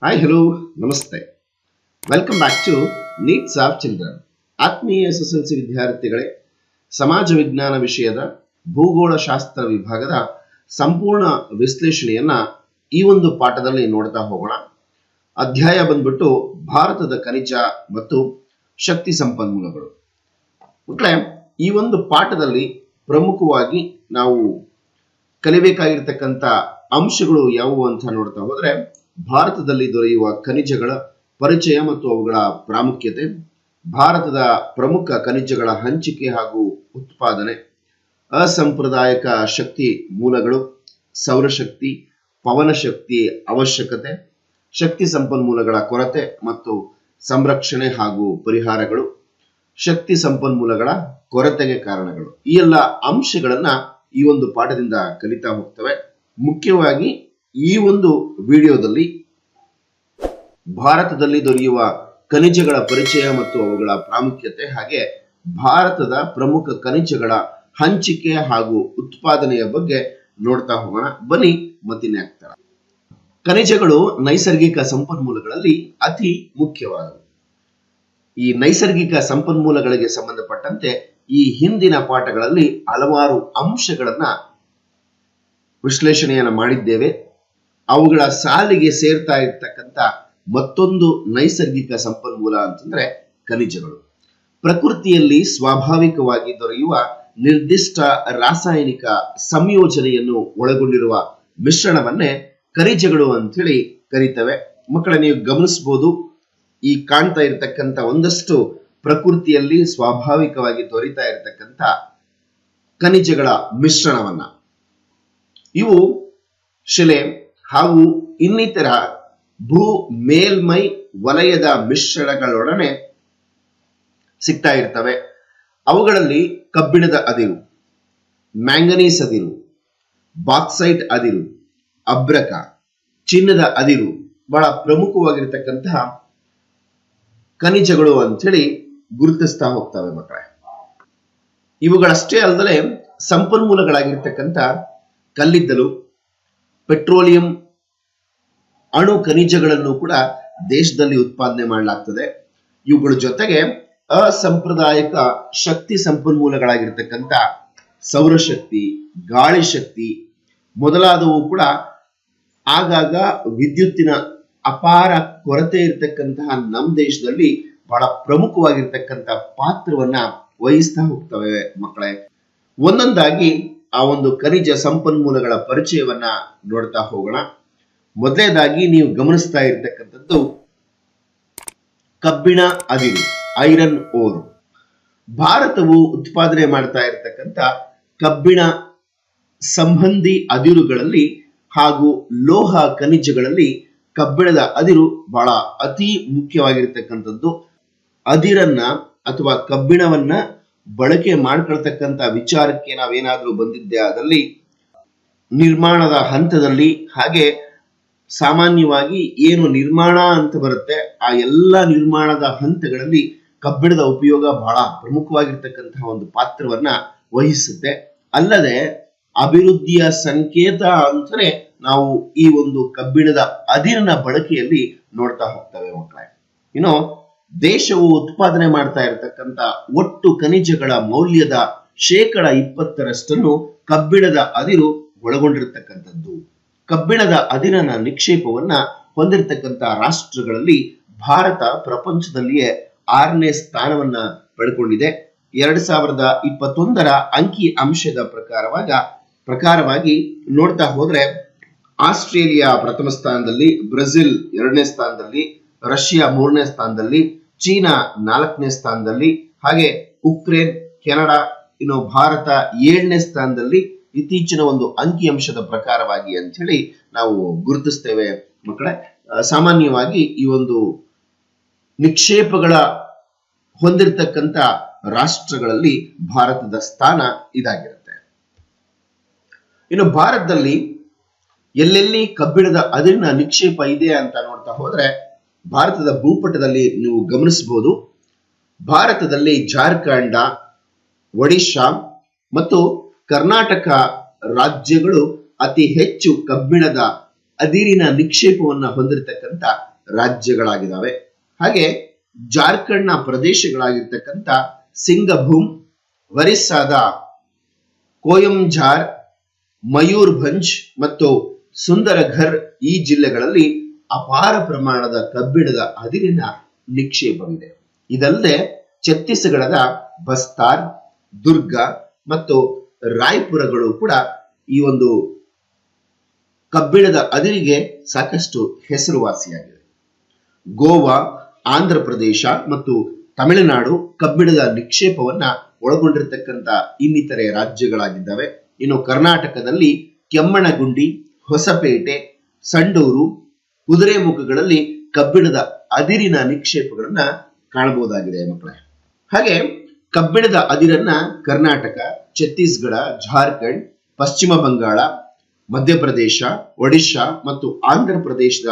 Hi hello ನಮಸ್ತೆ. Welcome back to needs of children. ಆತ್ಮೀಯ SSLC ವಿದ್ಯಾರ್ಥಿಗಳೇ, ಸಮಾಜ ವಿಜ್ಞಾನ ವಿಷಯದ ಭೂಗೋಳಶಾಸ್ತ್ರ ವಿಭಾಗದ ಸಂಪೂರ್ಣ ವಿಶ್ಲೇಷಣೆಯನ್ನ ಈ ಒಂದು ಪಾಠದಲ್ಲಿ ನೋಡ್ತಾ ಹೋಗೋಣ. ಅಧ್ಯಾಯ ಬಂದ್ಬಿಟ್ಟು ಭಾರತದ ಖನಿಜ ಮತ್ತು ಶಕ್ತಿ ಸಂಪನ್ಮೂಲಗಳು. ಮಕ್ಕಳೇ, ಈ ಒಂದು ಪಾಠದಲ್ಲಿ ಪ್ರಮುಖವಾಗಿ ನಾವು ಕಲಿಬೇಕಾಗಿರ್ತಕ್ಕಂಥ ಅಂಶಗಳು ಯಾವುವು ಅಂತ ನೋಡ್ತಾ ಹೋದ್ರೆ, ಭಾರತದಲ್ಲಿ ದೊರೆಯುವ ಖನಿಜಗಳ ಪರಿಚಯ ಮತ್ತು ಅವುಗಳ ಪ್ರಾಮುಖ್ಯತೆ, ಭಾರತದ ಪ್ರಮುಖ ಖನಿಜಗಳ ಹಂಚಿಕೆ ಹಾಗೂ ಉತ್ಪಾದನೆ, ಅಸಾಂಪ್ರದಾಯಿಕ ಶಕ್ತಿ ಮೂಲಗಳು, ಸೌರಶಕ್ತಿ, ಪವನ ಶಕ್ತಿ ಅವಶ್ಯಕತೆ, ಶಕ್ತಿ ಸಂಪನ್ಮೂಲಗಳ ಕೊರತೆ ಮತ್ತು ಸಂರಕ್ಷಣೆ ಹಾಗೂ ಪರಿಹಾರಗಳು, ಶಕ್ತಿ ಸಂಪನ್ಮೂಲಗಳ ಕೊರತೆಗೆ ಕಾರಣಗಳು. ಈ ಎಲ್ಲ ಅಂಶಗಳನ್ನ ಈ ಒಂದು ಪಾಠದಿಂದ ಕಲಿತಾ ಹೋಗ್ತವೆ. ಮುಖ್ಯವಾಗಿ ಈ ಒಂದು ವಿಡಿಯೋದಲ್ಲಿ ಭಾರತದಲ್ಲಿ ದೊರೆಯುವ ಖನಿಜಗಳ ಪರಿಚಯ ಮತ್ತು ಅವುಗಳ ಪ್ರಾಮುಖ್ಯತೆ, ಹಾಗೆ ಭಾರತದ ಪ್ರಮುಖ ಖನಿಜಗಳ ಹಂಚಿಕೆ ಹಾಗೂ ಉತ್ಪಾದನೆಯ ಬಗ್ಗೆ ನೋಡ್ತಾ ಹೋಗೋಣ. ಬನ್ನಿ ಮತ್ತಿನ್ನೇ ಆಗ್ತಾರ. ಖನಿಜಗಳು ನೈಸರ್ಗಿಕ ಸಂಪನ್ಮೂಲಗಳಲ್ಲಿ ಅತಿ ಮುಖ್ಯವಾದವು. ಈ ನೈಸರ್ಗಿಕ ಸಂಪನ್ಮೂಲಗಳಿಗೆ ಸಂಬಂಧಪಟ್ಟಂತೆ ಈ ಹಿಂದಿನ ಪಾಠಗಳಲ್ಲಿ ಹಲವಾರು ಅಂಶಗಳನ್ನ ವಿಶ್ಲೇಷಣೆಯನ್ನ ಮಾಡಿದ್ದೇವೆ. ಅವುಗಳ ಸಾಲಿಗೆ ಸೇರ್ತಾ ಇರ್ತಕ್ಕಂಥ ಮತ್ತೊಂದು ನೈಸರ್ಗಿಕ ಸಂಪನ್ಮೂಲ ಅಂತಂದ್ರೆ ಖನಿಜಗಳು. ಪ್ರಕೃತಿಯಲ್ಲಿ ಸ್ವಾಭಾವಿಕವಾಗಿ ದೊರೆಯುವ ನಿರ್ದಿಷ್ಟ ರಾಸಾಯನಿಕ ಸಂಯೋಜನೆಯನ್ನು ಒಳಗೊಂಡಿರುವ ಮಿಶ್ರಣವನ್ನೇ ಖನಿಜಗಳು ಅಂತೇಳಿ ಕರೀತವೆ. ಮಕ್ಕಳ, ನೀವು ಗಮನಿಸಬಹುದು, ಈ ಕಾಣ್ತಾ ಇರತಕ್ಕಂಥ ಒಂದಷ್ಟು ಪ್ರಕೃತಿಯಲ್ಲಿ ಸ್ವಾಭಾವಿಕವಾಗಿ ದೊರೀತಾ ಇರತಕ್ಕಂಥ ಖನಿಜಗಳ ಮಿಶ್ರಣವನ್ನ, ಇವು ಶಿಲೆ ಹಾಗೂ ಇನ್ನಿತರ ಭೂ ಮೇಲ್ಮೈ ವಲಯದ ಮಿಶ್ರಣಗಳೊಡನೆ ಸಿಗ್ತಾ ಇರ್ತವೆ. ಅವುಗಳಲ್ಲಿ ಕಬ್ಬಿಣದ ಅದಿರು, ಮ್ಯಾಂಗನೀಸ್ ಅದಿರು, ಬಾಕ್ಸೈಟ್ ಅದಿರು, ಅಬ್ರಕ, ಚಿನ್ನದ ಅದಿರು ಬಹಳ ಪ್ರಮುಖವಾಗಿರ್ತಕ್ಕಂತಹ ಖನಿಜಗಳು ಅಂತೇಳಿ ಗುರುತಿಸ್ತಾ ಹೋಗ್ತವೆ ಮಕ್ಕಳೇ. ಇವುಗಳಷ್ಟೇ ಅಲ್ಲದೆ ಸಂಪನ್ಮೂಲಗಳಾಗಿರ್ತಕ್ಕಂಥ ಕಲ್ಲಿದ್ದಲು, ಪೆಟ್ರೋಲಿಯಂ, ಅಣು ಖನಿಜಗಳನ್ನು ಕೂಡ ದೇಶದಲ್ಲಿ ಉತ್ಪಾದನೆ ಮಾಡಲಾಗ್ತದೆ. ಇವುಗಳ ಜೊತೆಗೆ ಅಸಾಂಪ್ರದಾಯಿಕ ಶಕ್ತಿ ಸಂಪನ್ಮೂಲಗಳಾಗಿರ್ತಕ್ಕಂಥ ಸೌರಶಕ್ತಿ, ಗಾಳಿ ಶಕ್ತಿ ಮೊದಲಾದವು ಕೂಡ ಆಗಾಗ ವಿದ್ಯುತ್ತಿನ ಅಪಾರ ಕೊರತೆ ಇರತಕ್ಕಂತಹ ನಮ್ಮ ದೇಶದಲ್ಲಿ ಬಹಳ ಪ್ರಮುಖವಾಗಿರ್ತಕ್ಕಂಥ ಪಾತ್ರವನ್ನ ವಹಿಸ್ತಾ ಹೋಗ್ತವೆ ಮಕ್ಕಳೇ. ಒಂದೊಂದಾಗಿ ಆ ಒಂದು ಖನಿಜ ಸಂಪನ್ಮೂಲಗಳ ಪರಿಚಯವನ್ನ ನೋಡ್ತಾ ಹೋಗೋಣ. ಮೊದಲನೇದಾಗಿ ನೀವು ಗಮನಿಸ್ತಾ ಇರ್ತಕ್ಕಂಥದ್ದು ಕಬ್ಬಿಣ ಅದಿರು, ಐರನ್ ಓರ್. ಭಾರತವು ಉತ್ಪಾದನೆ ಮಾಡ್ತಾ ಇರತಕ್ಕಂಥ ಕಬ್ಬಿಣ ಸಂಬಂಧಿ ಅದಿರುಗಳಲ್ಲಿ ಹಾಗೂ ಲೋಹ ಖನಿಜಗಳಲ್ಲಿ ಕಬ್ಬಿಣದ ಅದಿರು ಬಹಳ ಅತಿ ಮುಖ್ಯವಾಗಿರ್ತಕ್ಕಂಥದ್ದು. ಅದಿರನ್ನ ಅಥವಾ ಕಬ್ಬಿಣವನ್ನ ಬಳಕೆ ಮಾಡ್ಕೊಳ್ತಕ್ಕಂಥ ವಿಚಾರಕ್ಕೆ ನಾವೇನಾದ್ರೂ ಬಂದಿದ್ದೆ ಆದಲ್ಲಿ ನಿರ್ಮಾಣದ ಹಂತದಲ್ಲಿ, ಹಾಗೆ ಸಾಮಾನ್ಯವಾಗಿ ಏನು ನಿರ್ಮಾಣ ಅಂತ ಬರುತ್ತೆ ಆ ಎಲ್ಲ ನಿರ್ಮಾಣದ ಹಂತಗಳಲ್ಲಿ ಕಬ್ಬಿಣದ ಉಪಯೋಗ ಬಹಳ ಪ್ರಮುಖವಾಗಿರ್ತಕ್ಕಂತಹ ಒಂದು ಪಾತ್ರವನ್ನ ವಹಿಸುತ್ತೆ. ಅಲ್ಲದೆ ಅಭಿವೃದ್ಧಿಯ ಸಂಕೇತ ಅಂತಾನೆ ನಾವು ಈ ಒಂದು ಕಬ್ಬಿಣದ ಅದಿರಿನ ಬಳಕೆಯಲ್ಲಿ ನೋಡ್ತಾ ಹೋಗ್ತೇವೆ ಮಕ್ಕಳೇ. ಇನ್ನು ದೇಶವು ಉತ್ಪಾದನೆ ಮಾಡ್ತಾ ಇರತಕ್ಕಂತ ಒಟ್ಟು ಖನಿಜಗಳ ಮೌಲ್ಯದ 20% ಕಬ್ಬಿಣದ ಅದಿರು ಒಳಗೊಂಡಿರ್ತಕ್ಕಂಥದ್ದು. ಕಬ್ಬಿಣದ ಅದಿರಿನ ನಿಕ್ಷೇಪವನ್ನ ಹೊಂದಿರತಕ್ಕಂಥ ರಾಷ್ಟ್ರಗಳಲ್ಲಿ ಭಾರತ ಪ್ರಪಂಚದಲ್ಲಿಯೇ 6ನೇ ಸ್ಥಾನವನ್ನ ಪಡ್ಕೊಂಡಿದೆ. 2021 ಅಂಕಿ ಅಂಶದ ಪ್ರಕಾರವಾಗಿ ನೋಡ್ತಾ ಹೋದ್ರೆ ಆಸ್ಟ್ರೇಲಿಯಾ ಪ್ರಥಮ ಸ್ಥಾನದಲ್ಲಿ, ಬ್ರೆಜಿಲ್ 2ನೇ ಸ್ಥಾನದಲ್ಲಿ, ರಷ್ಯಾ 3ನೇ ಸ್ಥಾನದಲ್ಲಿ, ಚೀನಾ 4ನೇ ಸ್ಥಾನದಲ್ಲಿ, ಹಾಗೆ ಉಕ್ರೇನ್, ಕೆನಡಾ, ಇನ್ನು ಭಾರತ 7ನೇ ಸ್ಥಾನದಲ್ಲಿ ಇತ್ತೀಚಿನ ಒಂದು ಅಂಕಿ ಅಂಶದ ಪ್ರಕಾರವಾಗಿ ಅಂತ ಹೇಳಿ ನಾವು ಗುರುತಿಸ್ತೇವೆ ಮಕ್ಕಳೇ. ಸಾಮಾನ್ಯವಾಗಿ ಈ ಒಂದು ನಿಕ್ಷೇಪಗಳ ಹೊಂದಿರತಕ್ಕಂತ ರಾಷ್ಟ್ರಗಳಲ್ಲಿ ಭಾರತದ ಸ್ಥಾನ ಇದಾಗಿರುತ್ತೆ. ಇನ್ನು ಭಾರತದಲ್ಲಿ ಎಲ್ಲೆಲ್ಲಿ ಕಬ್ಬಿಣದ ಅದಿರಿನ ನಿಕ್ಷೇಪ ಇದೆ ಅಂತ ನೋಡ್ತಾ ಹೋದ್ರೆ ಭಾರತದ ಭೂಪಟದಲ್ಲಿ ನೀವು ಗಮನಿಸಬಹುದು. ಭಾರತದಲ್ಲಿ ಜಾರ್ಖಂಡ, ಒಡಿಶಾ ಮತ್ತು ಕರ್ನಾಟಕ ರಾಜ್ಯಗಳು ಅತಿ ಹೆಚ್ಚು ಕಬ್ಬಿಣದ ಅದಿರಿನ ನಿಕ್ಷೇಪವನ್ನ ಹೊಂದಿರತಕ್ಕಂತ ರಾಜ್ಯಗಳಾಗಿದ್ದಾವೆ. ಹಾಗೆ ಜಾರ್ಖಂಡ್ನ ಪ್ರದೇಶಗಳಾಗಿರ್ತಕ್ಕಂಥ ಸಿಂಗಭೂಮ್, ಒರಿಸ್ಸಾದ ಕೋಯಂಜಾರ್, ಮಯೂರ್ಭಂಜ್ ಮತ್ತು ಸುಂದರಘರ್ ಈ ಜಿಲ್ಲೆಗಳಲ್ಲಿ ಅಪಾರ ಪ್ರಮಾಣದ ಕಬ್ಬಿಣದ ಅದಿರಿನ ನಿಕ್ಷೇಪವಿದೆ. ಇದಲ್ಲದೆ ಛತ್ತೀಸ್ಗಢದ ಬಸ್ತಾರ್, ದುರ್ಗ ಮತ್ತು ರಾಯ್ಪುರಗಳು ಕೂಡ ಈ ಒಂದು ಕಬ್ಬಿಣದ ಅದಿರಿಗೆ ಸಾಕಷ್ಟು ಹೆಸರುವಾಸಿಯಾಗಿವೆ. ಗೋವಾ, ಆಂಧ್ರ ಪ್ರದೇಶ ಮತ್ತು ತಮಿಳುನಾಡು ಕಬ್ಬಿಣದ ನಿಕ್ಷೇಪವನ್ನ ಒಳಗೊಂಡಿರತಕ್ಕಂಥ ಇನ್ನಿತರೆ ರಾಜ್ಯಗಳಾಗಿದ್ದಾವೆ. ಇನ್ನು ಕರ್ನಾಟಕದಲ್ಲಿ ಕೆಮ್ಮಣಗುಂಡಿ, ಹೊಸಪೇಟೆ, ಸಂಡೂರು, ಕುದುರೆಮುಖಗಳಲ್ಲಿ ಕಬ್ಬಿಣದ ಅದಿರಿನ ನಿಕ್ಷೇಪಗಳನ್ನ ಕಾಣಬಹುದಾಗಿದೆ ಮಕ್ಕಳೇ. ಹಾಗೆ ಕಬ್ಬಿಣದ ಅದಿರನ್ನ ಕರ್ನಾಟಕ, ಛತ್ತೀಸ್ಗಢ, ಜಾರ್ಖಂಡ್, ಪಶ್ಚಿಮ ಬಂಗಾಳ, ಮಧ್ಯಪ್ರದೇಶ, ಒಡಿಶಾ ಮತ್ತು ಆಂಧ್ರ ಪ್ರದೇಶದ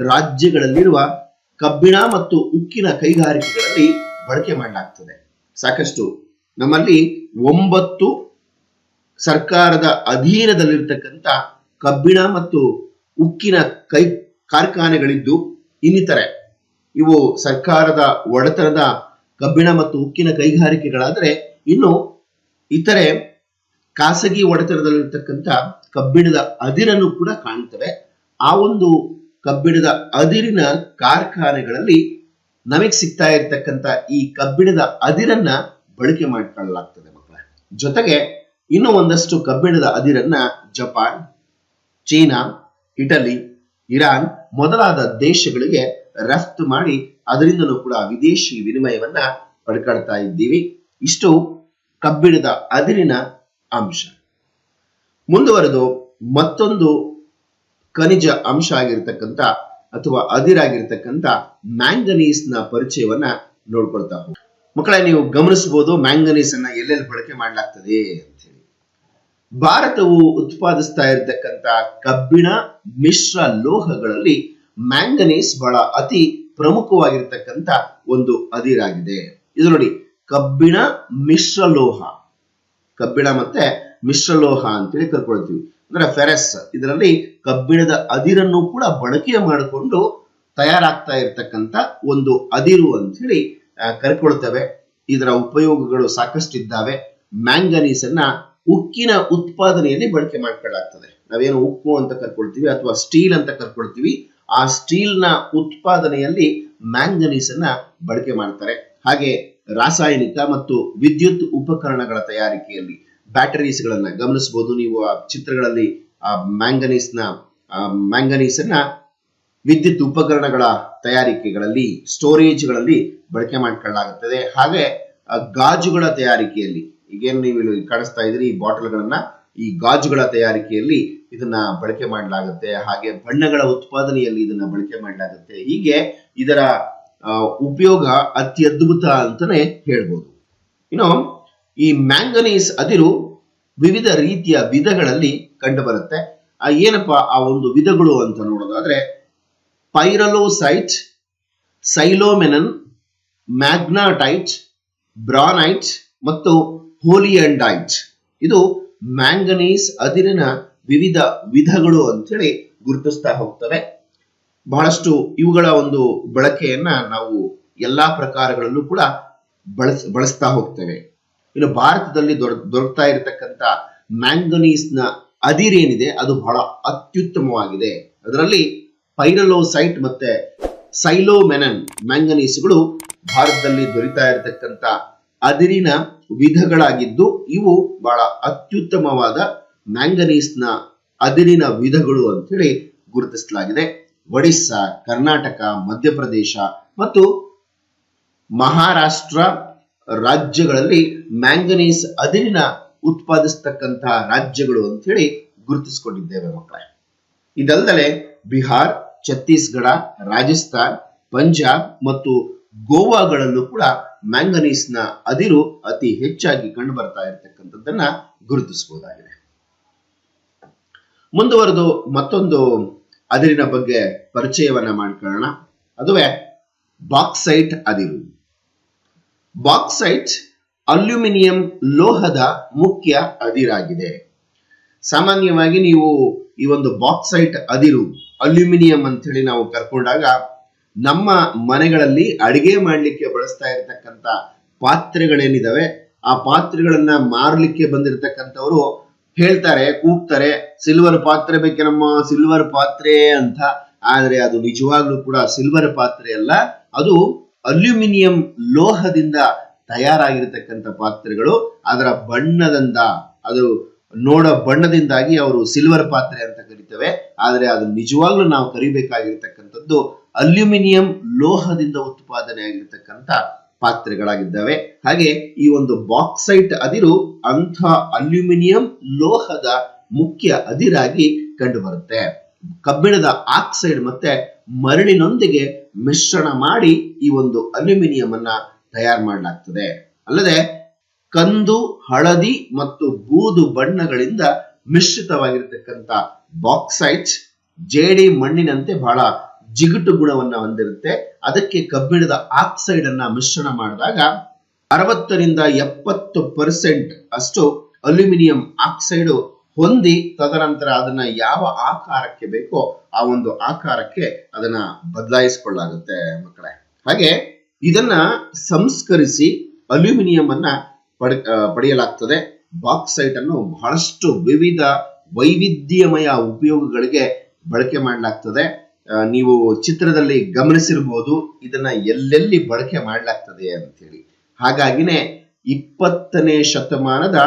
ರಾಜ್ಯಗಳಲ್ಲಿರುವ ಕಬ್ಬಿಣ ಮತ್ತು ಉಕ್ಕಿನ ಕೈಗಾರಿಕೆಗಳಲ್ಲಿ ಬಳಕೆ ಮಾಡಲಾಗ್ತದೆ. ಸಾಕಷ್ಟು ನಮ್ಮಲ್ಲಿ 9 ಸರ್ಕಾರದ ಅಧೀನದಲ್ಲಿರ್ತಕ್ಕಂಥ ಕಬ್ಬಿಣ ಮತ್ತು ಉಕ್ಕಿನ ಕಾರ್ಖಾನೆಗಳಿದ್ದು, ಇನ್ನಿತರೆ ಇವು ಸರ್ಕಾರದ ಒಡೆತನದ ಕಬ್ಬಿಣ ಮತ್ತು ಉಕ್ಕಿನ ಕೈಗಾರಿಕೆಗಳಾದರೆ, ಇನ್ನು ಇತರೆ ಖಾಸಗಿ ಒಡೆತನದಲ್ಲಿರ್ತಕ್ಕಂಥ ಕಬ್ಬಿಣದ ಅದಿರನ್ನು ಕೂಡ ಕಾಣ್ತವೆ. ಆ ಒಂದು ಕಬ್ಬಿಣದ ಅದಿರಿನ ಕಾರ್ಖಾನೆಗಳಲ್ಲಿ ನಮಗೆ ಸಿಗ್ತಾ ಇರತಕ್ಕಂಥ ಈ ಕಬ್ಬಿಣದ ಅದಿರನ್ನ ಬಳಕೆ ಮಾಡಿಕೊಳ್ಳಲಾಗ್ತದೆ ಮಕ್ಕಳೇ. ಜೊತೆಗೆ ಇನ್ನು ಒಂದಷ್ಟು ಕಬ್ಬಿಣದ ಅದಿರನ್ನ ಜಪಾನ್, ಚೀನಾ, ಇಟಲಿ, ಇರಾನ್ ಮೊದಲಾದ ದೇಶಗಳಿಗೆ ರಫ್ತು ಮಾಡಿ ಅದರಿಂದಲೂ ಕೂಡ ವಿದೇಶಿ ವಿನಿಮಯವನ್ನ ಪಡ್ಕೊಳ್ತಾ ಇದ್ದೀವಿ. ಇಷ್ಟು ಕಬ್ಬಿಣದ ಅದಿರಿನ ಅಂಶ. ಮುಂದುವರೆದು ಮತ್ತೊಂದು ಖನಿಜ ಅಂಶ ಆಗಿರ್ತಕ್ಕಂಥ ಅಥವಾ ಅದಿರಾಗಿರ್ತಕ್ಕಂಥ ಮ್ಯಾಂಗನೀಸ್ ನ ಪರಿಚಯವನ್ನ ನೋಡ್ಕೊಳ್ತಾ ಹೋಗಿ. ಮಕ್ಕಳೇ, ನೀವು ಗಮನಿಸಬಹುದು ಮ್ಯಾಂಗನೀಸ್ ಅನ್ನ ಎಲ್ಲೆಲ್ಲಿ ಬಳಕೆ ಮಾಡಲಾಗ್ತದೆ ಅಂತ ಹೇಳಿ. ಭಾರತವು ಉತ್ಪಾದಿಸ್ತಾ ಇರತಕ್ಕಂಥ ಕಬ್ಬಿಣ ಮಿಶ್ರ ಲೋಹಗಳಲ್ಲಿ ಮ್ಯಾಂಗನೀಸ್ ಬಹಳ ಅತಿ ಪ್ರಮುಖವಾಗಿರ್ತಕ್ಕಂಥ ಒಂದು ಅದಿರಾಗಿದೆ. ಇದು ನೋಡಿ, ಕಬ್ಬಿಣ ಮಿಶ್ರಲೋಹ, ಕಬ್ಬಿಣ ಮತ್ತೆ ಮಿಶ್ರಲೋಹ ಅಂತೇಳಿ ಕರ್ಕೊಳ್ತೀವಿ. ಅಂದ್ರೆ ಫೆರಸ್, ಇದರಲ್ಲಿ ಕಬ್ಬಿಣದ ಅದಿರನ್ನು ಕೂಡ ಬಳಕೆ ಮಾಡಿಕೊಂಡು ತಯಾರಾಗ್ತಾ ಇರತಕ್ಕಂಥ ಒಂದು ಅದಿರು ಅಂತ ಹೇಳಿ ಕರ್ಕೊಳ್ತೇವೆ. ಇದರ ಉಪಯೋಗಗಳು ಸಾಕಷ್ಟು ಇದ್ದಾವೆ. ಮ್ಯಾಂಗನೀಸ್ ಅನ್ನ ಉಕ್ಕಿನ ಉತ್ಪಾದನೆಯಲ್ಲಿ ಬಳಕೆ ಮಾಡ್ಕೊಳ್ಳಾಗ್ತದೆ. ನಾವೇನು ಉಕ್ಕು ಅಂತ ಕರ್ಕೊಳ್ತೀವಿ ಅಥವಾ ಸ್ಟೀಲ್ ಅಂತ ಕರ್ಕೊಳ್ತೀವಿ, ಆ ಸ್ಟೀಲ್ ನ ಉತ್ಪಾದನೆಯಲ್ಲಿ ಮ್ಯಾಂಗನೀಸ್ ಅನ್ನ ಬಳಕೆ ಮಾಡ್ತಾರೆ. ಹಾಗೆ ರಾಸಾಯನಿಕ ಮತ್ತು ವಿದ್ಯುತ್ ಉಪಕರಣಗಳ ತಯಾರಿಕೆಯಲ್ಲಿ ಬ್ಯಾಟರೀಸ್ ಗಳನ್ನ ಗಮನಿಸಬಹುದು ನೀವು. ಆ ಚಿತ್ರಗಳಲ್ಲಿ ಆ ಮ್ಯಾಂಗನೀಸ್ ಅನ್ನ ವಿದ್ಯುತ್ ಉಪಕರಣಗಳ ತಯಾರಿಕೆಗಳಲ್ಲಿ, ಸ್ಟೋರೇಜ್ಗಳಲ್ಲಿ ಬಳಕೆ ಮಾಡಿಕೊಳ್ಳಲಾಗುತ್ತದೆ. ಹಾಗೆ ಗಾಜುಗಳ ತಯಾರಿಕೆಯಲ್ಲಿ, ಈಗೇನು ನೀವು ಇಲ್ಲಿ ಕಾಣಿಸ್ತಾ ಇದ್ದೀರಿ ಈ ಬಾಟಲ್ಗಳನ್ನ, ಈ ಗಾಜುಗಳ ತಯಾರಿಕೆಯಲ್ಲಿ ಇದನ್ನ ಬಳಕೆ ಮಾಡಲಾಗುತ್ತೆ. ಹಾಗೆ ಬಣ್ಣಗಳ ಉತ್ಪಾದನೆಯಲ್ಲಿ ಇದನ್ನ ಬಳಕೆ ಮಾಡಲಾಗುತ್ತೆ. ಹೀಗೆ ಇದರ ಉಪಯೋಗ ಅತ್ಯದ್ಭುತ ಅಂತಾನೆ ಹೇಳ್ಬೋದು. ಇನ್ನು ಈ ಮ್ಯಾಂಗನೀಸ್ ಅದಿರು ವಿವಿಧ ರೀತಿಯ ವಿಧಗಳಲ್ಲಿ ಕಂಡು ಬರುತ್ತೆ. ಏನಪ್ಪಾ ಆ ಒಂದು ವಿಧಗಳು ಅಂತ ನೋಡೋದಾದ್ರೆ, ಪೈರಲೋಸೈಟ್, ಸೈಲೋಮೆನನ್, ಮ್ಯಾಗ್ನಾಟೈಟ್, ಬ್ರಾನೈಟ್ ಮತ್ತು ಹೋಲಿಯಂಡೈಟ್ ಇದು ಮ್ಯಾಂಗನೀಸ್ ಅದಿರಿನ ವಿವಿಧ ವಿಧಗಳು ಅಂತೇಳಿ ಗುರುತಿಸ್ತಾ ಹೋಗ್ತವೆ. ಬಹಳಷ್ಟು ಇವುಗಳ ಒಂದು ಬಳಕೆಯನ್ನ ನಾವು ಎಲ್ಲಾ ಪ್ರಕಾರಗಳಲ್ಲೂ ಕೂಡ ಬಳಸ್ತಾ ಹೋಗ್ತೇವೆ. ಇನ್ನು ಭಾರತದಲ್ಲಿ ದೊರಕ್ತಾ ಇರತಕ್ಕಂತ ಮ್ಯಾಂಗನೀಸ್ ನ ಅದಿರೇನಿದೆ ಅದು ಬಹಳ ಅತ್ಯುತ್ತಮವಾಗಿದೆ. ಅದರಲ್ಲಿ ಪೈರಲೋಸೈಟ್ ಮತ್ತೆ ಸೈಲೋಮೆನನ್ ಮ್ಯಾಂಗನೀಸ್ಗಳು ಭಾರತದಲ್ಲಿ ದೊರೀತಾ ಇರತಕ್ಕಂತ ಅದಿರಿನ ವಿಧಗಳಾಗಿದ್ದು, ಇವು ಬಹಳ ಅತ್ಯುತ್ತಮವಾದ ಮ್ಯಾಂಗನೀಸ್ ನ ಅದಿರಿನ ವಿಧಗಳು ಅಂತೇಳಿ ಗುರುತಿಸಲಾಗಿದೆ. ಒಡಿಸ್ಸಾ, ಕರ್ನಾಟಕ, ಮಧ್ಯಪ್ರದೇಶ ಮತ್ತು ಮಹಾರಾಷ್ಟ್ರ ರಾಜ್ಯಗಳಲ್ಲಿ ಮ್ಯಾಂಗನೀಸ್ ಅದಿರಿನ ಉತ್ಪಾದಿಸತಕ್ಕಂತಹ ರಾಜ್ಯಗಳು ಅಂತ ಹೇಳಿ ಗುರುತಿಸಿಕೊಂಡಿದ್ದೇವೆ ಮಕ್ಕಳೇ. ಇದಲ್ಲದೆ ಬಿಹಾರ್, ಛತ್ತೀಸ್ಗಢ, ರಾಜಸ್ಥಾನ್, ಪಂಜಾಬ್ ಮತ್ತು ಗೋವಾಗಳಲ್ಲೂ ಕೂಡ ಮ್ಯಾಂಗನೀಸ್ ನ ಅದಿರು ಅತಿ ಹೆಚ್ಚಾಗಿ ಕಂಡು ಬರ್ತಾ ಇರತಕ್ಕಂಥದ್ದನ್ನ ಗುರುತಿಸಬಹುದಾಗಿದೆ. ಮುಂದುವರೆದು ಮತ್ತೊಂದು ಅದಿರಿನ ಬಗ್ಗೆ ಪರಿಚಯವನ್ನ ಮಾಡ್ಕೊಳ್ಳೋಣ. ಅದುವೇ ಬಾಕ್ಸೈಟ್ ಅದಿರು. ಬಾಕ್ಸೈಟ್ ಅಲ್ಯೂಮಿನಿಯಂ ಲೋಹದ ಮುಖ್ಯ ಅದಿರಾಗಿದೆ. ಸಾಮಾನ್ಯವಾಗಿ ನೀವು ಈ ಒಂದು ಬಾಕ್ಸೈಟ್ ಅದಿರು ಅಲ್ಯೂಮಿನಿಯಂ ಅಂತ ಹೇಳಿ ನಾವು ಕರ್ಕೊಂಡಾಗ ನಮ್ಮ ಮನೆಗಳಲ್ಲಿ ಅಡಿಗೆ ಮಾಡ್ಲಿಕ್ಕೆ ಬಳಸ್ತಾ ಇರತಕ್ಕಂತ ಪಾತ್ರೆಗಳೇನಿದಾವೆ ಆ ಪಾತ್ರೆಗಳನ್ನ ಮಾರ್ಲಿಕ್ಕೆ ಬಂದಿರತಕ್ಕಂಥವ್ರು ಹೇಳ್ತಾರೆ, ಕೂಗ್ತಾರೆ, ಸಿಲ್ವರ್ ಪಾತ್ರೆ ಬೇಕೇನಮ್ಮ, ಸಿಲ್ವರ್ ಪಾತ್ರೆ ಅಂತ. ಆದ್ರೆ ಅದು ನಿಜವಾಗ್ಲೂ ಕೂಡ ಸಿಲ್ವರ್ ಪಾತ್ರೆ ಅಲ್ಲ, ಅದು ಅಲ್ಯೂಮಿನಿಯಂ ಲೋಹದಿಂದ ತಯಾರಾಗಿರ್ತಕ್ಕಂಥ ಪಾತ್ರೆಗಳು. ಅದರ ಬಣ್ಣದಿಂದ, ಅದು ನೋಡೋ ಬಣ್ಣದಿಂದಾಗಿ ಅವರು ಸಿಲ್ವರ್ ಪಾತ್ರೆ ಅಂತ ಕರಿತೇವೆ. ಆದ್ರೆ ಅದು ನಿಜವಾಗ್ಲೂ ನಾವು ಕರಿಬೇಕಾಗಿರ್ತಕ್ಕಂಥದ್ದು ಅಲ್ಯೂಮಿನಿಯಂ ಲೋಹದಿಂದ ಉತ್ಪಾದನೆ ಆಗಿರ್ತಕ್ಕಂಥ ಪಾತ್ರೆಗಳಾಗಿದ್ದಾವೆ. ಹಾಗೆ ಈ ಒಂದು ಬಾಕ್ಸೈಟ್ ಅದಿರು ಅಂಥ ಅಲ್ಯೂಮಿನಿಯಂ ಲೋಹದ ಮುಖ್ಯ ಅದಿರಾಗಿ ಕಂಡು ಬರುತ್ತೆ. ಕಬ್ಬಿಣದ ಆಕ್ಸೈಡ್ ಮತ್ತೆ ಮರಳಿನೊಂದಿಗೆ ಮಿಶ್ರಣ ಮಾಡಿ ಈ ಒಂದು ಅಲ್ಯೂಮಿನಿಯಂ ಅನ್ನ ತಯಾರು ಮಾಡಲಾಗ್ತದೆ. ಅಲ್ಲದೆ ಕಂದು, ಹಳದಿ ಮತ್ತು ಬೂದು ಬಣ್ಣಗಳಿಂದ ಮಿಶ್ರಿತವಾಗಿರ್ತಕ್ಕಂಥ ಬಾಕ್ಸೈಟ್ ಜೇಡಿ ಮಣ್ಣಿನಂತೆ ಬಹಳ ಜಿಗುಟು ಗುಣವನ್ನ ಹೊಂದಿರುತ್ತೆ. ಅದಕ್ಕೆ ಕಬ್ಬಿಣದ ಆಕ್ಸೈಡ್ ಅನ್ನ ಮಿಶ್ರಣ ಮಾಡಿದಾಗ 60-70% ಅಷ್ಟು ಅಲ್ಯೂಮಿನಿಯಂ ಆಕ್ಸೈಡ್ ಹೊಂದಿ ತದನಂತರ ಅದನ್ನ ಯಾವ ಆಕಾರಕ್ಕೆ ಬೇಕೋ ಆ ಒಂದು ಆಕಾರಕ್ಕೆ ಅದನ್ನ ಬದಲಾಯಿಸಿಕೊಳ್ಳಾಗುತ್ತೆ ಮಕ್ಕಳೇ. ಹಾಗೆ ಇದನ್ನ ಸಂಸ್ಕರಿಸಿ ಅಲ್ಯೂಮಿನಿಯಂ ಅನ್ನ ಪಡೆಯಲಾಗ್ತದೆ. ಬಾಕ್ಸೈಟ್ ಅನ್ನು ಬಹಳಷ್ಟು ವಿವಿಧ ವೈವಿಧ್ಯಮಯ ಉಪಯೋಗಗಳಿಗೆ ಬಳಕೆ ಮಾಡಲಾಗ್ತದೆ. ನೀವು ಚಿತ್ರದಲ್ಲಿ ಗಮನಿಸಿರಬಹುದು ಇದನ್ನ ಎಲ್ಲೆಲ್ಲಿ ಬಳಕೆ ಮಾಡಲಾಗ್ತದೆ ಅಂತ ಹೇಳಿ. ಹಾಗಾಗಿನೇ 20ನೇ ಶತಮಾನದ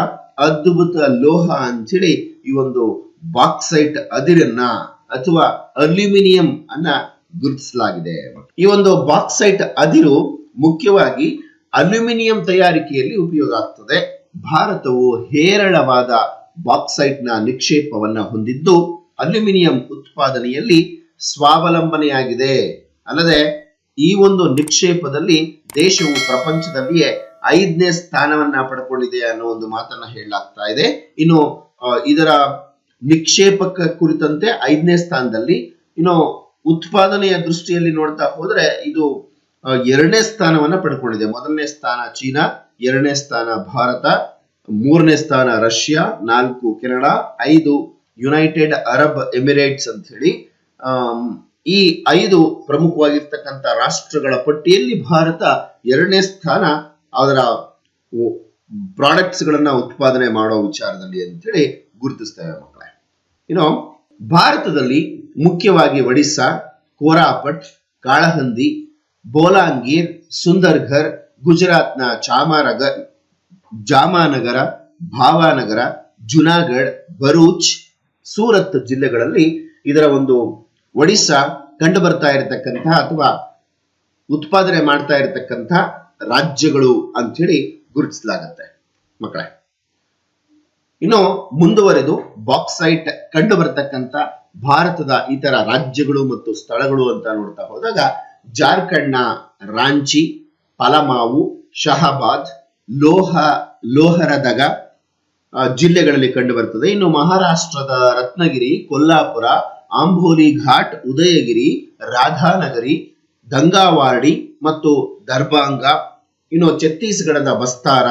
ಅದ್ಭುತ ಲೋಹ ಅಂತೇಳಿ ಈ ಒಂದು ಬಾಕ್ಸೈಟ್ ಅದಿರನ್ನ ಅಥವಾ ಅಲ್ಯೂಮಿನಿಯಂ ಅನ್ನ ಗುರುತಿಸಲಾಗಿದೆ. ಈ ಒಂದು ಬಾಕ್ಸೈಟ್ ಅದಿರು ಮುಖ್ಯವಾಗಿ ಅಲ್ಯೂಮಿನಿಯಂ ತಯಾರಿಕೆಯಲ್ಲಿ ಉಪಯೋಗ ಆಗ್ತದೆ. ಭಾರತವು ಹೇರಳವಾದ ಬಾಕ್ಸೈಟ್ ನ ನಿಕ್ಷೇಪವನ್ನ ಹೊಂದಿದ್ದು ಅಲ್ಯೂಮಿನಿಯಂ ಉತ್ಪಾದನೆಯಲ್ಲಿ ಸ್ವಾವಲಂಬನೆಯಾಗಿದೆ. ಅಲ್ಲದೆ ಈ ಒಂದು ನಿಕ್ಷೇಪದಲ್ಲಿ ದೇಶವು ಪ್ರಪಂಚದಲ್ಲಿಯೇ 5ನೇ ಸ್ಥಾನವನ್ನ ಪಡ್ಕೊಂಡಿದೆ ಅನ್ನೋ ಒಂದು ಮಾತನ್ನ ಹೇಳಲಾಗ್ತಾ ಇದೆ. ಇನ್ನು ಇದರ ನಿಕ್ಷೇಪಕ ಕುರಿತಂತೆ 5ನೇ ಸ್ಥಾನದಲ್ಲಿ, ಇನ್ನು ಉತ್ಪಾದನೆಯ ದೃಷ್ಟಿಯಲ್ಲಿ ನೋಡ್ತಾ ಹೋದ್ರೆ ಇದು 2ನೇ ಸ್ಥಾನವನ್ನ ಪಡ್ಕೊಂಡಿದೆ. 1ನೇ ಸ್ಥಾನ ಚೀನಾ, 2ನೇ ಸ್ಥಾನ ಭಾರತ, 3ನೇ ಸ್ಥಾನ Russia, 4 Canada, 5 United Arab Emirates ಅಂತ ಹೇಳಿ ಈ 5 ಪ್ರಮುಖವಾಗಿರ್ತಕ್ಕಂಥ ರಾಷ್ಟ್ರಗಳ ಪಟ್ಟಿಯಲ್ಲಿ ಭಾರತ 2ನೇ ಸ್ಥಾನ ಅದರ ಪ್ರಾಡಕ್ಟ್ಸ್ ಗಳನ್ನ ಉತ್ಪಾದನೆ ಮಾಡೋ ವಿಚಾರದಲ್ಲಿ ಅಂತೇಳಿ ಗುರುತಿಸ್ತೇವೆ ಮಕ್ಕಳೇ. ಇನ್ನು ಭಾರತದಲ್ಲಿ ಮುಖ್ಯವಾಗಿ ಒಡಿಸ್ಸಾ, ಕೋರಾಪಟ್, ಕಾಳಹಂದಿ, ಬೋಲಾಂಗೀರ್, ಸುಂದರ್ಘರ್, ಗುಜರಾತ್ನ ಜಾಮಾನಗರ, ಭಾವನಗರ, ಜುನಾಗಢ್, ಭರೂಚ್, ಸೂರತ್ ಜಿಲ್ಲೆಗಳಲ್ಲಿ ಇದರ ಒಂದು ಒಡಿಸ್ಸಾ ಕಂಡು ಬರ್ತಾ ಇರತಕ್ಕಂಥ ಅಥವಾ ಉತ್ಪಾದನೆ ಮಾಡ್ತಾ ಇರತಕ್ಕಂಥ ರಾಜ್ಯಗಳು ಅಂತ ಹೇಳಿ ಗುರುತಿಸಲಾಗತ್ತೆ ಮಕ್ಕಳೇ. ಇನ್ನು ಮುಂದುವರೆದು ಬಾಕ್ಸೈಟ್ ಕಂಡು ಬರತಕ್ಕಂಥ ಭಾರತದ ಇತರ ರಾಜ್ಯಗಳು ಮತ್ತು ಸ್ಥಳಗಳು ಅಂತ ನೋಡ್ತಾ ಹೋದಾಗ ಜಾರ್ಖಂಡ್ನ ರಾಂಚಿ, ಪಲಮಾವು, ಶಹಾಬಾದ್, ಲೋಹರದಗ ಜಿಲ್ಲೆಗಳಲ್ಲಿ ಕಂಡು ಬರ್ತದೆ. ಇನ್ನು ಮಹಾರಾಷ್ಟ್ರದ ರತ್ನಗಿರಿ, ಕೊಲ್ಲಾಪುರ, ಆಂಬೋಲಿ ಘಾಟ್, ಉದಯಗಿರಿ, ರಾಧಾನಗರಿ, ದಂಗಾವಾಡಿ ಮತ್ತು ದರ್ಭಾಂಗ, ಇನ್ನು ಛತ್ತೀಸ್ಗಢದ ಬಸ್ತಾರ,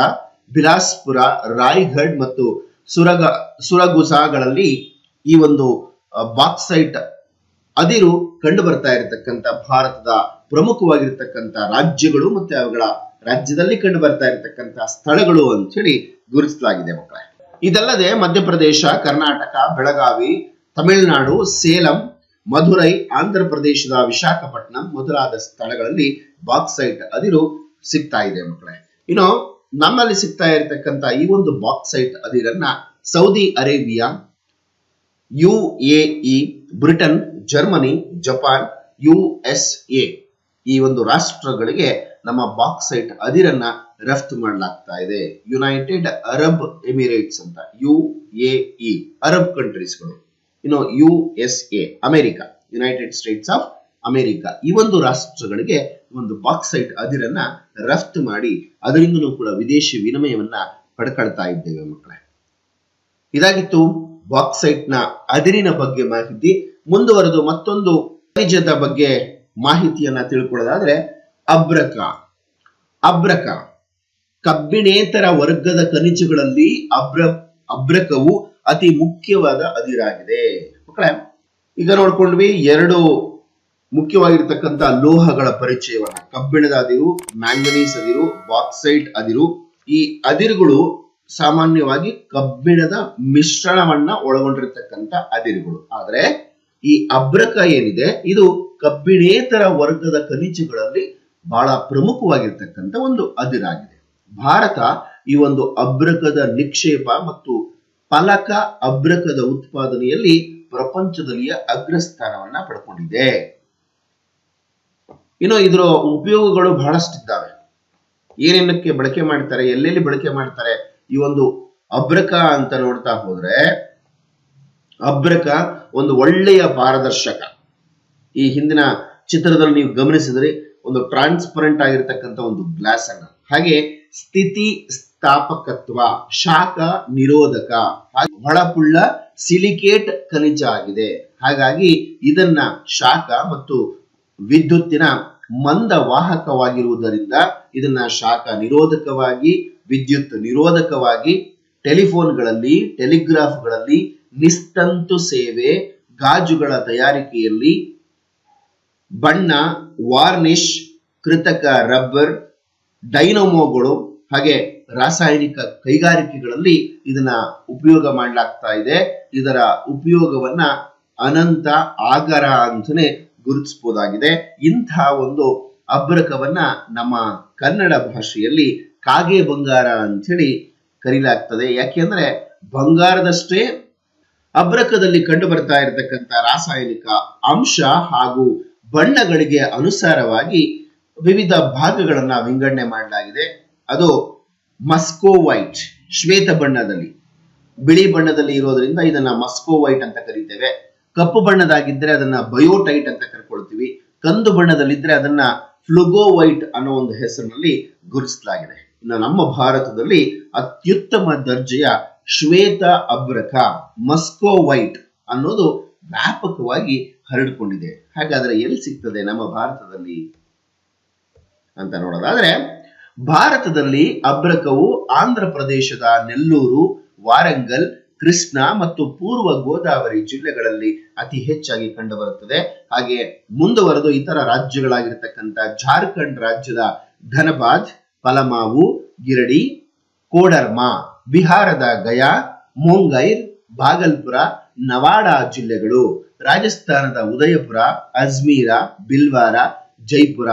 ಬಿಲಾಸ್ಪುರ, ರಾಯ್ಗಢ್ ಮತ್ತು ಸುರಗುಸಾಗಳಲ್ಲಿ ಈ ಒಂದು ಬಾಕ್ಸೈಟ್ ಅದಿರು ಕಂಡು ಬರ್ತಾ ಇರತಕ್ಕಂಥ ಭಾರತದ ಪ್ರಮುಖವಾಗಿರ್ತಕ್ಕಂಥ ರಾಜ್ಯಗಳು ಮತ್ತೆ ಅವುಗಳ ರಾಜ್ಯದಲ್ಲಿ ಕಂಡು ಬರ್ತಾ ಇರತಕ್ಕಂಥ ಸ್ಥಳಗಳು ಅಂತ ಹೇಳಿ ಗುರುತಿಸಲಾಗಿದೆ ಮಕ್ಕಳೇ. ಇದಲ್ಲದೆ ಮಧ್ಯಪ್ರದೇಶ, ಕರ್ನಾಟಕ, ಬೆಳಗಾವಿ, ತಮಿಳುನಾಡು, ಸೇಲಂ, ಮಧುರೈ, ಆಂಧ್ರ ಪ್ರದೇಶದ ವಿಶಾಖಪಟ್ಟಣಂ ಮೊದಲಾದ ಸ್ಥಳಗಳಲ್ಲಿ ಬಾಕ್ಸೈಟ್ ಅದಿರು ಸಿಗ್ತಾ ಇದೆ ಮಕ್ಕಳೇ. ಇನ್ನು ನಮ್ಮಲ್ಲಿ ಸಿಗ್ತಾ ಇರತಕ್ಕಂಥ ಈ ಒಂದು ಬಾಕ್ಸೈಟ್ ಅದಿರನ್ನ Saudi Arabia, UAE, Britain, Germany, Japan, USA ಈ ಒಂದು ರಾಷ್ಟ್ರಗಳಿಗೆ ನಮ್ಮ ಬಾಕ್ಸೈಟ್ ಅದಿರನ್ನ ರಫ್ತು ಮಾಡಲಾಗ್ತಾ ಇದೆ. ಯುನೈಟೆಡ್ ಅರಬ್ ಎಮಿರೇಟ್ಸ್ ಅಂತ UAE ಅರಬ್ ಕಂಟ್ರೀಸ್ಗಳು, ಇನ್ನು USA America, United States of America ಈ ಒಂದು ರಾಷ್ಟ್ರಗಳಿಗೆ ಒಂದು ಬಾಕ್ಸೈಟ್ ಅದಿರನ್ನ ರಫ್ತು ಮಾಡಿ ಅದರಿಂದಲೂ ಕೂಡ ವಿದೇಶಿ ವಿನಿಮಯವನ್ನ ಪಡ್ಕೊಳ್ತಾ ಇದ್ದೇವೆ ಮಕ್ಕಳೇ. ಇದಾಗಿತ್ತು ಬಾಕ್ಸೈಟ್ ನ ಅದಿರಿನ ಬಗ್ಗೆ ಮಾಹಿತಿ. ಮುಂದುವರೆದು ಮತ್ತೊಂದು ಖನಿಜದ ಬಗ್ಗೆ ಮಾಹಿತಿಯನ್ನ ತಿಳ್ಕೊಳ್ಳೋದಾದ್ರೆ ಅಬ್ರಕ ಕಬ್ಬಿಣೇತರ ವರ್ಗದ ಖನಿಜಗಳಲ್ಲಿ ಅಬ್ರಕವು ಅತಿ ಮುಖ್ಯವಾದ ಅದಿರಾಗಿದೆ ಮಕ್ಕಳೇ. ಈಗ ನೋಡ್ಕೊಂಡ್ವಿ 2 ಮುಖ್ಯವಾಗಿರ್ತಕ್ಕಂಥ ಲೋಹಗಳ ಪರಿಚಯವನ್ನ, ಕಬ್ಬಿಣದ ಅದಿರು, ಮ್ಯಾಂಗನೀಸ್ ಅದಿರು, ಬಾಕ್ಸೈಟ್ ಅದಿರು. ಈ ಅದಿರುಗಳು ಸಾಮಾನ್ಯವಾಗಿ ಕಬ್ಬಿಣದ ಮಿಶ್ರಣವನ್ನ ಒಳಗೊಂಡಿರ್ತಕ್ಕಂಥ ಅದಿರುಗಳು. ಆದ್ರೆ ಈ ಅಬ್ರಕ ಏನಿದೆ ಇದು ಕಬ್ಬಿಣೇತರ ವರ್ಗದ ಖನಿಜಗಳಲ್ಲಿ ಬಹಳ ಪ್ರಮುಖವಾಗಿರ್ತಕ್ಕಂಥ ಒಂದು ಅದಿರಾಗಿದೆ. ಭಾರತ ಈ ಒಂದು ಅಬ್ರಕದ ನಿಕ್ಷೇಪ ಮತ್ತು ಫಲಕ ಅಬ್ರಕದ ಉತ್ಪಾದನೆಯಲ್ಲಿ ಪ್ರಪಂಚದಲ್ಲಿಯ ಅಗ್ರಸ್ಥಾನವನ್ನ ಪಡ್ಕೊಂಡಿದೆ. ಇನ್ನು ಇದರ ಉಪಯೋಗಗಳು ಬಹಳಷ್ಟಿದ್ದಾವೆ. ಏನೇನಕ್ಕೆ ಬಳಕೆ ಮಾಡ್ತಾರೆ, ಎಲ್ಲೆಲ್ಲಿ ಬಳಕೆ ಮಾಡ್ತಾರೆ ಈ ಒಂದು ಅಬ್ರಕ ಅಂತ ನೋಡ್ತಾ ಹೋದ್ರೆ, ಅಬ್ರಕ ಒಂದು ಒಳ್ಳೆಯ ಪಾರದರ್ಶಕ. ಈ ಹಿಂದಿನ ಚಿತ್ರದಲ್ಲಿ ನೀವು ಗಮನಿಸಿದ್ರೆ ಒಂದು ಟ್ರಾನ್ಸ್ಪರೆಂಟ್ ಆಗಿರ್ತಕ್ಕಂಥ ಒಂದು ಗ್ಲಾಸ್ ಅನ್ನ, ಹಾಗೆ ಸ್ಥಿತಿ ಸ್ಥಾಪಕತ್ವ, ಶಾಖ ನಿರೋಧಕ, ಹೊಳಪುಳ್ಳ ಸಿಲಿಕೇಟ್ ಖನಿಜ ಆಗಿದೆ. ಹಾಗಾಗಿ ಇದನ್ನ ಶಾಖ ಮತ್ತು ವಿದ್ಯುತ್ತಿನ ಮಂದ ವಾಹಕವಾಗಿರುವುದರಿಂದ ಇದನ್ನ ಶಾಖ ನಿರೋಧಕವಾಗಿ, ವಿದ್ಯುತ್ ನಿರೋಧಕವಾಗಿ ಟೆಲಿಫೋನ್ಗಳಲ್ಲಿ, ಟೆಲಿಗ್ರಾಫ್ಗಳಲ್ಲಿ, ನಿಸ್ತಂತು ಸೇವೆ, ಗಾಜುಗಳ ತಯಾರಿಕೆಯಲ್ಲಿ, ಬಣ್ಣ, ವಾರ್ನಿಷ್, ಕೃತಕ ರಬ್ಬರ್, ಡೈನಮೋಗಳು ಹಾಗೆ ರಾಸಾಯನಿಕ ಕೈಗಾರಿಕೆಗಳಲ್ಲಿ ಇದನ್ನ ಉಪಯೋಗ ಮಾಡಲಾಗ್ತಾ ಇದೆ. ಇದರ ಉಪಯೋಗವನ್ನ ಅನಂತ ಆಗರ ಅಂತಾನೆ ಗುರುತಿಸಬಹುದಾಗಿದೆ. ಇಂತಹ ಒಂದು ಅಬ್ರಕವನ್ನ ನಮ್ಮ ಕನ್ನಡ ಭಾಷೆಯಲ್ಲಿ ಕಾಗೆ ಬಂಗಾರ ಅಂತ ಹೇಳಿ ಕರೀಲಾಗ್ತದೆ. ಯಾಕೆಂದ್ರೆ ಬಂಗಾರದಷ್ಟೇ ಅಬ್ರಕದಲ್ಲಿ ಕಂಡು ಬರ್ತಾ ಇರತಕ್ಕಂಥ ರಾಸಾಯನಿಕ ಅಂಶ ಹಾಗೂ ಬಣ್ಣಗಳಿಗೆ ಅನುಸಾರವಾಗಿ ವಿವಿಧ ಭಾಗಗಳನ್ನ ವಿಂಗಡಣೆ ಮಾಡಲಾಗಿದೆ. ಅದು ಮಸ್ಕೋ ವೈಟ್, ಶ್ವೇತ ಬಣ್ಣದಲ್ಲಿ, ಬಿಳಿ ಬಣ್ಣದಲ್ಲಿ ಇರೋದ್ರಿಂದ ಇದನ್ನ ಮಸ್ಕೋ ವೈಟ್ ಅಂತ ಕರಿತೇವೆ. ಕಪ್ಪು ಬಣ್ಣದಾಗಿದ್ರೆ ಅದನ್ನ ಬಯೋಟೈಟ್ ಅಂತ ಕರ್ಕೊಳ್ತೀವಿ. ಕಂದು ಬಣ್ಣದಲ್ಲಿದ್ರೆ ಅದನ್ನ ಫ್ಲುಗೋ ವೈಟ್ ಅನ್ನೋ ಒಂದು ಹೆಸರಿನಲ್ಲಿ ಗುರುತಿಸಲಾಗಿದೆ. ಇನ್ನು ನಮ್ಮ ಭಾರತದಲ್ಲಿ ಅತ್ಯುತ್ತಮ ದರ್ಜೆಯ ಶ್ವೇತ ಅಬ್ರಕ ಮಸ್ಕೋ ವೈಟ್ ಅನ್ನೋದು ವ್ಯಾಪಕವಾಗಿ ಹರಡಿಕೊಂಡಿದೆ. ಹಾಗಾದ್ರೆ ಎಲ್ಲಿ ಸಿಗ್ತದೆ ನಮ್ಮ ಭಾರತದಲ್ಲಿ ಅಂತ ನೋಡೋದಾದ್ರೆ, ಭಾರತದಲ್ಲಿ ಅಬ್ರಕವು ಆಂಧ್ರ ಪ್ರದೇಶದ ನೆಲ್ಲೂರು, ವಾರಂಗಲ್, ಕೃಷ್ಣಾ ಮತ್ತು ಪೂರ್ವ ಗೋದಾವರಿ ಜಿಲ್ಲೆಗಳಲ್ಲಿ ಅತಿ ಹೆಚ್ಚಾಗಿ ಕಂಡು ಬರುತ್ತದೆ. ಹಾಗೆ ಮುಂದುವರೆದು ಇತರ ರಾಜ್ಯಗಳಾಗಿರ್ತಕ್ಕಂಥ ಜಾರ್ಖಂಡ್ ರಾಜ್ಯದ ಧನಬಾದ್, ಪಲಮಾವು, ಗಿರಡಿ, ಕೋಡರ್ಮಾ, ಬಿಹಾರದ ಗಯಾ, ಮುಂಗೈರ್, ಭಾಗಲ್ಪುರ, ನವಾಡಾ ಜಿಲ್ಲೆಗಳು, ರಾಜಸ್ಥಾನದ ಉದಯಪುರ, ಅಜ್ಮೀರ, ಬಿಲ್ವಾರ, ಜೈಪುರ,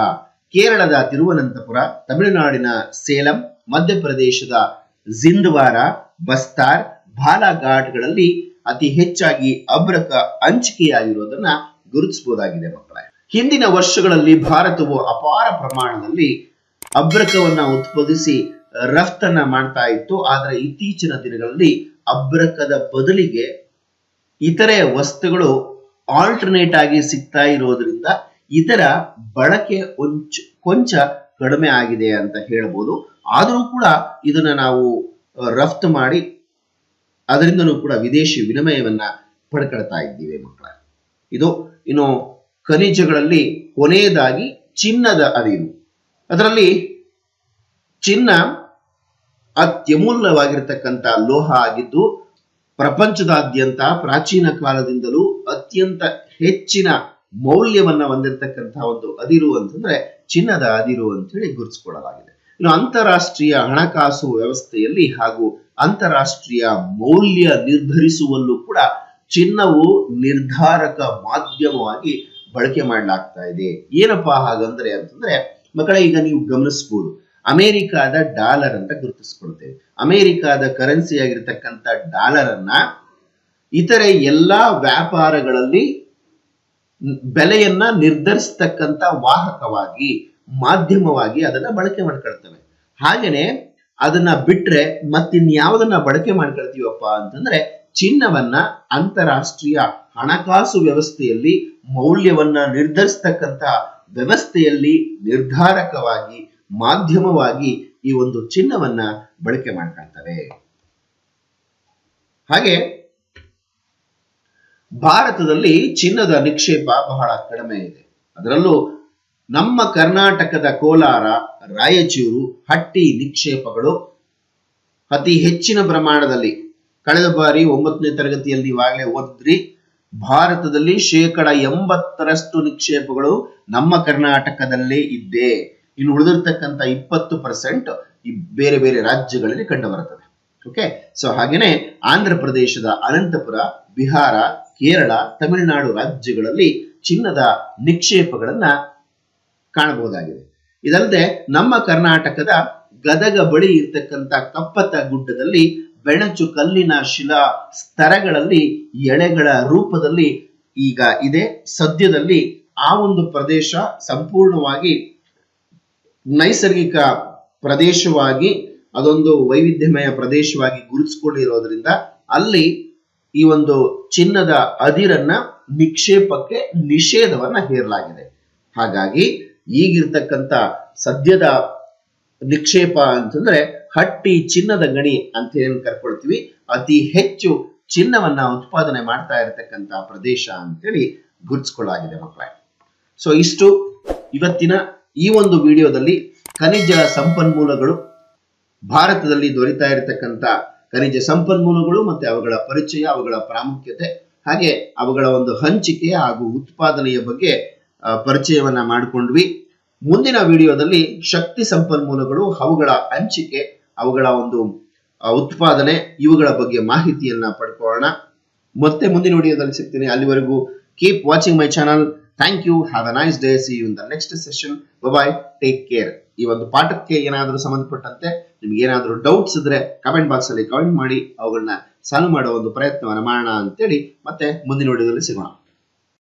ಕೇರಳದ ತಿರುವನಂತಪುರ, ತಮಿಳುನಾಡಿನ ಸೇಲಂ, ಮಧ್ಯಪ್ರದೇಶದ ಜಿಂದ್ವಾರ, ಬಸ್ತಾರ್, ಬಾಲಾಘಾಟ್ಗಳಲ್ಲಿ ಅತಿ ಹೆಚ್ಚಾಗಿ ಅಬ್ರಕ ಹಂಚಿಕೆಯಾಗಿರುವುದನ್ನ ಗುರುತಿಸಬಹುದಾಗಿದೆ ಮಕ್ಕಳೇ. ಹಿಂದಿನ ವರ್ಷಗಳಲ್ಲಿ ಭಾರತವು ಅಪಾರ ಪ್ರಮಾಣದಲ್ಲಿ ಅಬ್ರಕವನ್ನ ಉತ್ಪಾದಿಸಿ ರಫ್ತನ್ನ ಮಾಡ್ತಾ ಇತ್ತು. ಆದರೆ ಇತ್ತೀಚಿನ ದಿನಗಳಲ್ಲಿ ಅಬ್ರಕದ ಬದಲಿಗೆ ಇತರೆ ವಸ್ತುಗಳು ಆಲ್ಟರ್ನೇಟ್ ಆಗಿ ಸಿಗ್ತಾ ಇರೋದ್ರಿಂದ ಇದರ ಬಳಕೆ ಕೊಂಚ ಕಡಿಮೆ ಆಗಿದೆ ಅಂತ ಹೇಳ್ಬೋದು. ಆದರೂ ಕೂಡ ಇದನ್ನ ನಾವು ರಫ್ತು ಮಾಡಿ ಅದರಿಂದನೂ ಕೂಡ ವಿದೇಶಿ ವಿನಿಮಯವನ್ನ ಪಡ್ಕೊಳ್ತಾ ಇದ್ದೀವಿ ಮಕ್ಕಳ. ಇದು ಇನ್ನು ಖನಿಜಗಳಲ್ಲಿ ಕೊನೆಯದಾಗಿ ಚಿನ್ನದ ಅದಿರು. ಅದರಲ್ಲಿ ಚಿನ್ನ ಅತ್ಯಮೂಲ್ಯವಾಗಿರ್ತಕ್ಕಂಥ ಲೋಹ ಆಗಿದ್ದು ಪ್ರಪಂಚದಾದ್ಯಂತ ಪ್ರಾಚೀನ ಕಾಲದಿಂದಲೂ ಅತ್ಯಂತ ಹೆಚ್ಚಿನ ಮೌಲ್ಯವನ್ನ ಹೊಂದಿರತಕ್ಕಂತಹ ಒಂದು ಅದಿರು ಅಂತಂದ್ರೆ ಚಿನ್ನದ ಅದಿರು ಅಂತ ಹೇಳಿ ಗುರುತಿಸಿಕೊಳ್ಳಲಾಗಿದೆ. ಇನ್ನು ಅಂತಾರಾಷ್ಟ್ರೀಯ ಹಣಕಾಸು ವ್ಯವಸ್ಥೆಯಲ್ಲಿ ಹಾಗೂ ಅಂತಾರಾಷ್ಟ್ರೀಯ ಮೌಲ್ಯ ನಿರ್ಧರಿಸುವಲ್ಲೂ ಕೂಡ ಚಿನ್ನವು ನಿರ್ಧಾರಕ ಮಾಧ್ಯಮವಾಗಿ ಬಳಕೆ ಮಾಡಲಾಗ್ತಾ ಇದೆ. ಏನಪ್ಪಾ ಹಾಗಂದ್ರೆ ಅಂತಂದ್ರೆ ಮಕ್ಕಳೇ, ಈಗ ನೀವು ಗಮನಿಸಬಹುದು, ಅಮೆರಿಕಾದ ಡಾಲರ್ ಅಂತ ಗುರುತಿಸ್ಕೊಳ್ತೇವೆ. ಅಮೆರಿಕಾದ ಕರೆನ್ಸಿ ಆಗಿರ್ತಕ್ಕಂಥ ಡಾಲರ್ ಅನ್ನ ಇತರೆ ಎಲ್ಲಾ ವ್ಯಾಪಾರಗಳಲ್ಲಿ ಬೆಲೆಯನ್ನ ನಿರ್ಧರಿಸತಕ್ಕಂತ ವಾಹಕವಾಗಿ, ಮಾಧ್ಯಮವಾಗಿ ಅದನ್ನ ಬಳಕೆ ಮಾಡ್ಕೊಳ್ತೇವೆ. ಹಾಗೇನೆ ಅದನ್ನ ಬಿಟ್ರೆ ಮತ್ತಿನ್ಯಾವುದನ್ನ ಬಳಕೆ ಮಾಡ್ಕೊಳ್ತೀವಪ್ಪ ಅಂತಂದ್ರೆ ಚಿನ್ನವನ್ನ ಅಂತಾರಾಷ್ಟ್ರೀಯ ಹಣಕಾಸು ವ್ಯವಸ್ಥೆಯಲ್ಲಿ ಮೌಲ್ಯವನ್ನ ನಿರ್ಧರಿಸತಕ್ಕಂತ ವ್ಯವಸ್ಥೆಯಲ್ಲಿ ನಿರ್ಧಾರಕವಾಗಿ, ಮಾಧ್ಯಮವಾಗಿ ಈ ಒಂದು ಚಿನ್ನವನ್ನ ಬಳಕೆ ಮಾಡ್ಕೊಳ್ತವೆ. ಹಾಗೆ ಭಾರತದಲ್ಲಿ ಚಿನ್ನದ ನಿಕ್ಷೇಪ ಬಹಳ ಕಡಿಮೆ ಇದೆ. ಅದರಲ್ಲೂ ನಮ್ಮ ಕರ್ನಾಟಕದ ಕೋಲಾರ, ರಾಯಚೂರು, ಹಟ್ಟಿ ನಿಕ್ಷೇಪಗಳು ಅತಿ ಹೆಚ್ಚಿನ ಪ್ರಮಾಣದಲ್ಲಿ, ಕಳೆದ ಬಾರಿ 9ನೇ ತರಗತಿಯಲ್ಲಿ ಇವಾಗಲೇ ಓದಿದ್ರಿ, ಭಾರತದಲ್ಲಿ 80% ನಿಕ್ಷೇಪಗಳು ನಮ್ಮ ಕರ್ನಾಟಕದಲ್ಲೇ ಇದ್ದೆ. ಇನ್ನು ಉಳಿದಿರ್ತಕ್ಕಂಥ 20% ಈ ಬೇರೆ ಬೇರೆ ರಾಜ್ಯಗಳಲ್ಲಿ ಕಂಡು ಬರುತ್ತದೆ. ಓಕೆ, ಸೊ ಹಾಗೇನೆ ಆಂಧ್ರ ಪ್ರದೇಶದ ಅನಂತಪುರ, ಬಿಹಾರ, ಕೇರಳ, ತಮಿಳುನಾಡು ರಾಜ್ಯಗಳಲ್ಲಿ ಚಿನ್ನದ ನಿಕ್ಷೇಪಗಳನ್ನ ಕಾಣಬಹುದಾಗಿದೆ. ಇದಲ್ಲದೆ ನಮ್ಮ ಕರ್ನಾಟಕದ ಗದಗ ಬಳಿ ಇರ್ತಕ್ಕಂಥ ಕಪ್ಪತ್ತ ಗುಡ್ಡದಲ್ಲಿ ಬೆಣಚು ಕಲ್ಲಿನ ಶಿಲಾ ಸ್ತರಗಳಲ್ಲಿ ಎಳೆಗಳ ರೂಪದಲ್ಲಿ ಈಗ ಇದೆ. ಸದ್ಯದಲ್ಲಿ ಆ ಒಂದು ಪ್ರದೇಶ ಸಂಪೂರ್ಣವಾಗಿ ನೈಸರ್ಗಿಕ ಪ್ರದೇಶವಾಗಿ, ಅದೊಂದು ವೈವಿಧ್ಯಮಯ ಪ್ರದೇಶವಾಗಿ ಗುರುತಿಸಿಕೊಂಡಿರೋದ್ರಿಂದ ಅಲ್ಲಿ ಈ ಒಂದು ಚಿನ್ನದ ಅದಿರನ್ನ ನಿಕ್ಷೇಪಕ್ಕೆ ನಿಷೇಧವನ್ನ ಹೇರಲಾಗಿದೆ. ಹಾಗಾಗಿ ಈಗಿರ್ತಕ್ಕಂಥ ಸದ್ಯದ ನಿಕ್ಷೇಪ ಅಂತಂದ್ರೆ ಹಟ್ಟಿ ಚಿನ್ನದ ಗಣಿ ಅಂತ ಏನ್ ಕರ್ಕೊಳ್ತೀವಿ, ಅತಿ ಹೆಚ್ಚು ಚಿನ್ನವನ್ನ ಉತ್ಪಾದನೆ ಮಾಡ್ತಾ ಇರತಕ್ಕಂತ ಪ್ರದೇಶ ಅಂತೇಳಿ ಗುರುತಿಸಿಕೊಳ್ಳಲಾಗಿದೆ ಮಕ್ಕಳೇ. ಸೊ ಇಷ್ಟು ಇವತ್ತಿನ ಈ ಒಂದು ವಿಡಿಯೋದಲ್ಲಿ ಖನಿಜ ಸಂಪನ್ಮೂಲಗಳು, ಭಾರತದಲ್ಲಿ ದೊರೀತಾ ಇರತಕ್ಕಂತ ಖನಿಜ ಸಂಪನ್ಮೂಲಗಳು ಮತ್ತೆ ಅವುಗಳ ಪರಿಚಯ, ಅವುಗಳ ಪ್ರಾಮುಖ್ಯತೆ, ಹಾಗೆ ಅವುಗಳ ಒಂದು ಹಂಚಿಕೆ ಹಾಗೂ ಉತ್ಪಾದನೆಯ ಬಗ್ಗೆ ಪರಿಚಯವನ್ನ ಮಾಡಿಕೊಂಡ್ವಿ. ಮುಂದಿನ ವಿಡಿಯೋದಲ್ಲಿ ಶಕ್ತಿ ಸಂಪನ್ಮೂಲಗಳು, ಅವುಗಳ ಹಂಚಿಕೆ, ಅವುಗಳ ಒಂದು ಉತ್ಪಾದನೆ, ಇವುಗಳ ಬಗ್ಗೆ ಮಾಹಿತಿಯನ್ನ ಪಡ್ಕೊಳ್ಳೋಣ. ಮತ್ತೆ ಮುಂದಿನ ವಿಡಿಯೋದಲ್ಲಿ ಸಿಗ್ತೀನಿ. ಅಲ್ಲಿವರೆಗೂ keep watching my channel. Thank you. Have a nice day. See you in the next session. Bye, take care. ಈ ಒಂದು ಪಾಠಕ್ಕೆ ಏನಾದರೂ ಸಂಬಂಧಪಟ್ಟಂತೆ ನಿಮ್ಗೆ ಏನಾದರೂ ಡೌಟ್ಸ್ ಇದ್ರೆ ಕಮೆಂಟ್ ಬಾಕ್ಸ್ ಅಲ್ಲಿ ಕಮೆಂಟ್ ಮಾಡಿ, ಅವುಗಳನ್ನ ಸಾಲ್ವ್ ಮಾಡೋ ಒಂದು ಪ್ರಯತ್ನವನ್ನ ಮಾಡೋಣ ಅಂತೇಳಿ ಮತ್ತೆ ಮುಂದಿನ ವಿಡಿಯೋದಲ್ಲಿ ಸಿಗೋಣ.